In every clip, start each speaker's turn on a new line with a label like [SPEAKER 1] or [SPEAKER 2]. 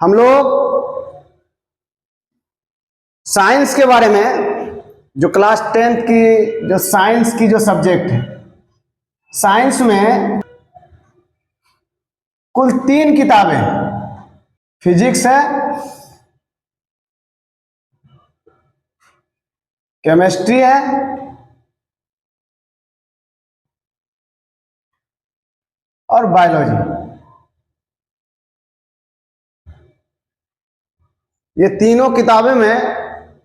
[SPEAKER 1] हम लोग साइंस के बारे में, जो क्लास 10th की जो साइंस की जो सब्जेक्ट है, साइंस में कुल 3 किताबें हैं। फिजिक्स है, केमिस्ट्री है और बायोलॉजी। ये तीनों किताबें में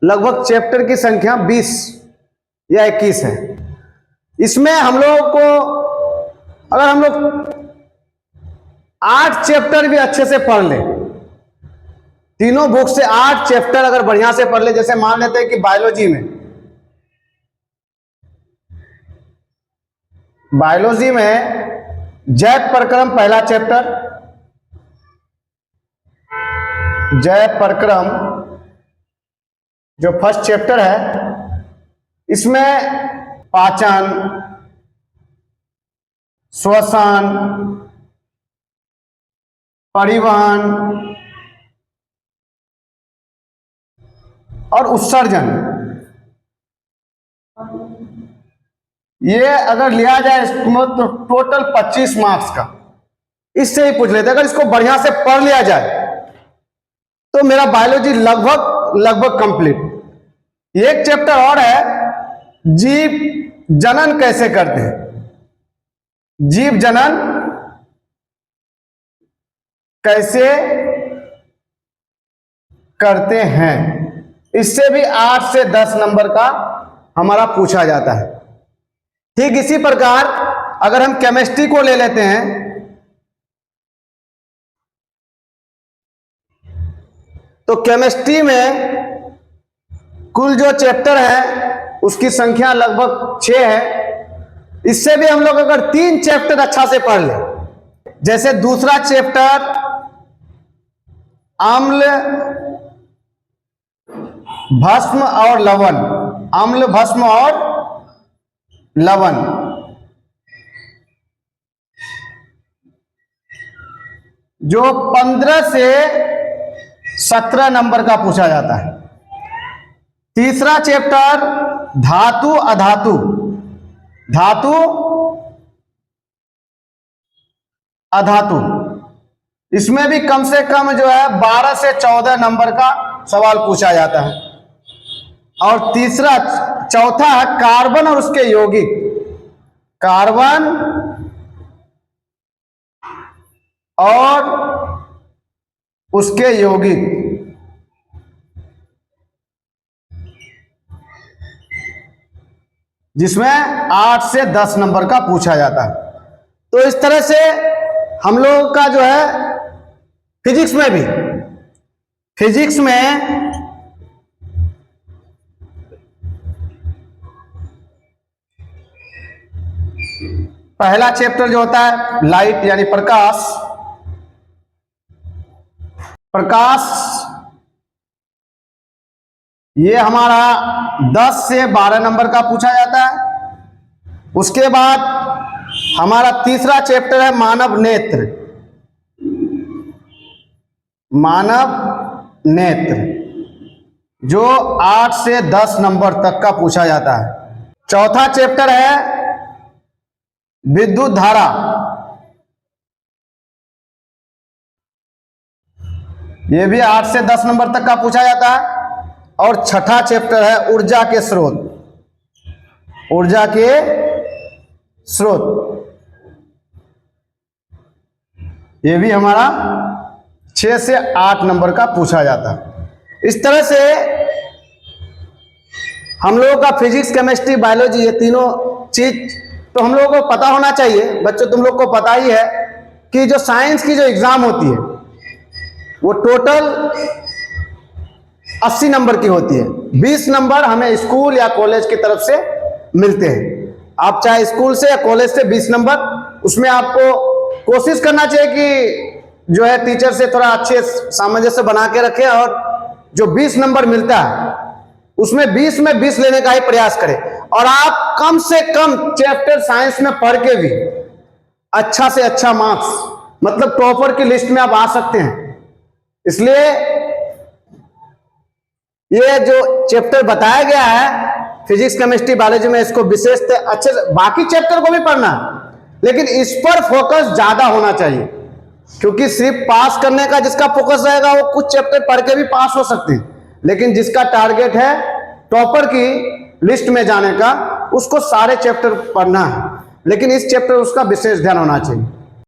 [SPEAKER 1] लगभग चैप्टर की संख्या 20 या 21 है। इसमें हम लोग को, अगर हम लोग 8 चैप्टर भी अच्छे से पढ़ ले, तीनों बुक से 8 चैप्टर अगर बढ़िया से पढ़ ले, जैसे मान लेते हैं कि बायोलॉजी में जैव प्रक्रम पहला चैप्टर, जैव प्रक्रम जो फर्स्ट चैप्टर है, इसमें पाचन, श्वसन, परिवहन और उत्सर्जन, ये अगर लिया जाए तो टोटल 25 मार्क्स का इससे ही पूछ लेते। अगर इसको बढ़िया से पढ़ लिया जाए तो मेरा बायोलॉजी लगभग कंप्लीट। एक चैप्टर और है, जीव जनन कैसे करते हैं, जीव जनन कैसे करते हैं, इससे भी 8 से 10 नंबर का हमारा पूछा जाता है। ठीक इसी प्रकार अगर हम केमिस्ट्री को ले लेते हैं तो केमिस्ट्री में कुल जो चैप्टर है उसकी संख्या लगभग 6 है। इससे भी हम लोग अगर 3 चैप्टर अच्छा से पढ़ ले, जैसे दूसरा चैप्टर अम्ल, भस्म और लवण, अम्ल, भस्म और लवण, जो 15 से 17 नंबर का पूछा जाता है। तीसरा चैप्टर धातु अधातु, धातु अधातु, इसमें भी कम से कम जो है 12 से 14 नंबर का सवाल पूछा जाता है। और चौथा है कार्बन और उसके यौगिक, कार्बन और उसके यौगिक, जिसमें 8 से 10 नंबर का पूछा जाता है। तो इस तरह से हम लोग का जो है फिजिक्स में भी, फिजिक्स में पहला चैप्टर जो होता है लाइट यानी प्रकाश, प्रकाश ये हमारा 10 से 12 नंबर का पूछा जाता है। उसके बाद हमारा तीसरा चैप्टर है मानव नेत्र, मानव नेत्र, जो 8 से 10 नंबर तक का पूछा जाता है। चौथा चैप्टर है विद्युत धारा, यह भी 8 से 10 नंबर तक का पूछा जाता है। और छठा चैप्टर है ऊर्जा के स्रोत, ऊर्जा के स्रोत, यह भी हमारा 6 से 8 नंबर का पूछा जाता है। इस तरह से हम लोगों का फिजिक्स, केमिस्ट्री, बायोलॉजी, ये तीनों चीज तो हम लोगों को पता होना चाहिए। बच्चों, तुम लोग को पता ही है कि जो साइंस की जो एग्जाम होती है वो टोटल 80 नंबर की होती है। 20 नंबर हमें स्कूल या कॉलेज की तरफ से मिलते हैं। आप चाहे स्कूल से या कॉलेज से 20 नंबर, उसमें आपको कोशिश करना चाहिए कि जो है टीचर से थोड़ा अच्छे सामंजस्य बना के रखें, और जो 20 नंबर मिलता है उसमें 20 में 20 लेने का ही प्रयास करें। और आप कम से कम चैप्टर साइंस में पढ़ के भी अच्छा से अच्छा मार्क्स, मतलब टॉपर की लिस्ट में आप आ सकते हैं। इसलिए ये जो चैप्टर बताया गया है फिजिक्स केमिस्ट्री बायोलॉजी में, इसको विशेष अच्छे से, बाकी चैप्टर को भी पढ़ना लेकिन इस पर फोकस ज्यादा होना चाहिए, क्योंकि सिर्फ पास करने का जिसका फोकस रहेगा वो कुछ चैप्टर पढ़ के भी पास हो सकते हैं, लेकिन जिसका टारगेट है टॉपर की लिस्ट में जाने का, उसको सारे चैप्टर पढ़ना है, लेकिन इस चैप्टर उसका विशेष ध्यान होना चाहिए।